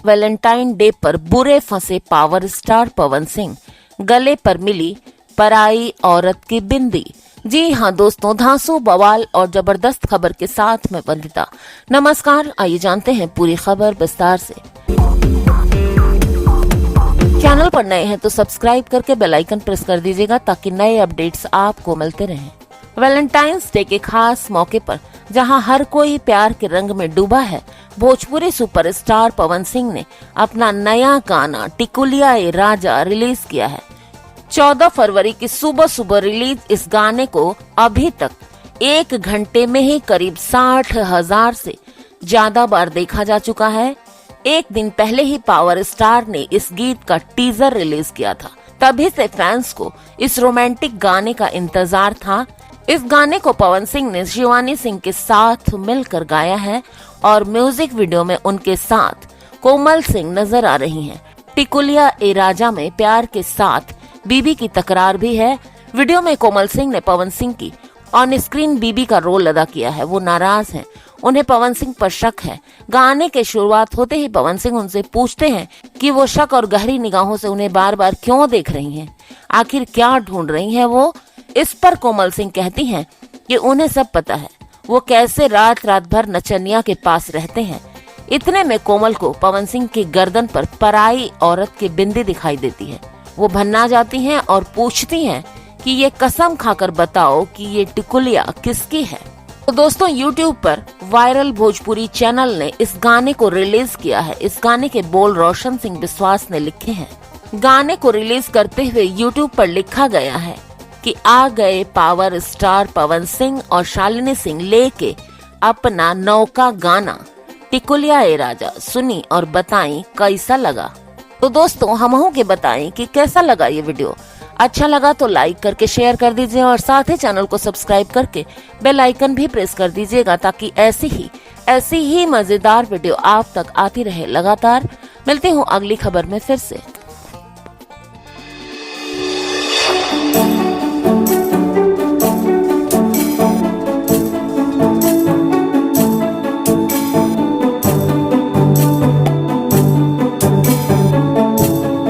Valentine day पर बुरे फंसे पावर स्टार पवन सिंह, गले पर मिली पराई औरत की बिंदी। जी हाँ दोस्तों, धांसू, बवाल और जबरदस्त खबर के साथ मैं वंदिता। नमस्कार, आइए जानते हैं पूरी खबर विस्तार से। चैनल पर नए हैं तो सब्सक्राइब करके बेल आइकन प्रेस कर दीजिएगा ताकि नए अपडेट्स आपको मिलते रहें। वैलेंटाइंस डे के खास मौके पर जहां हर कोई प्यार के रंग में डूबा है, भोजपुरी सुपरस्टार पवन सिंह ने अपना नया गाना टिकुलिया ए राजा रिलीज किया है। 14 फरवरी की सुबह सुबह रिलीज इस गाने को अभी तक 1 घंटे में ही करीब 60,000 से ज्यादा बार देखा जा चुका है। एक दिन पहले ही पावर स्टार ने इस गीत का टीजर रिलीज किया था, तभी से फैंस को इस रोमांटिक गाने का इंतजार था। इस गाने को पवन सिंह ने शिवानी सिंह के साथ मिलकर गाया है और म्यूजिक वीडियो में उनके साथ कोमल सिंह नजर आ रही हैं। टिकुलिया ए राजा में प्यार के साथ बीबी की तकरार भी है। वीडियो में कोमल सिंह ने पवन सिंह की ऑन स्क्रीन बीबी का रोल अदा किया है। वो नाराज हैं, उन्हें पवन सिंह पर शक है। गाने के शुरुआत होते ही पवन सिंह उनसे पूछते हैं कि वो शक और गहरी निगाहों से उन्हें बार बार क्यों देख रही हैं, आखिर क्या ढूंढ रही हैं वो। इस पर कोमल सिंह कहती हैं कि उन्हें सब पता है, वो कैसे रात रात भर नचनिया के पास रहते हैं। इतने में कोमल को पवन सिंह की गर्दन पर पराई औरत की बिंदी दिखाई देती है। वो भन्ना जाती हैं और पूछती हैं कि ये कसम खाकर बताओ कि ये टिकुलिया किसकी है। तो दोस्तों, YouTube पर वायरल भोजपुरी चैनल ने इस गाने को रिलीज किया है। इस गाने के बोल रोशन सिंह बिस्वास ने लिखे हैं। गाने को रिलीज करते हुए YouTube पर लिखा गया है कि आ गए पावर स्टार पवन सिंह और शालिनी सिंह लेके अपना नौका गाना टिकुलिया ए राजा, सुनी और बताई कैसा लगा। तो दोस्तों, हमहू के बताएं कि कैसा लगा ये वीडियो। अच्छा लगा तो लाइक करके शेयर कर दीजिए और साथ ही चैनल को सब्सक्राइब करके बेल आइकन भी प्रेस कर दीजिएगा ताकि ऐसी ही मजेदार वीडियो आप तक आती रहे लगातार। मिलती हूँ अगली खबर में फिर से।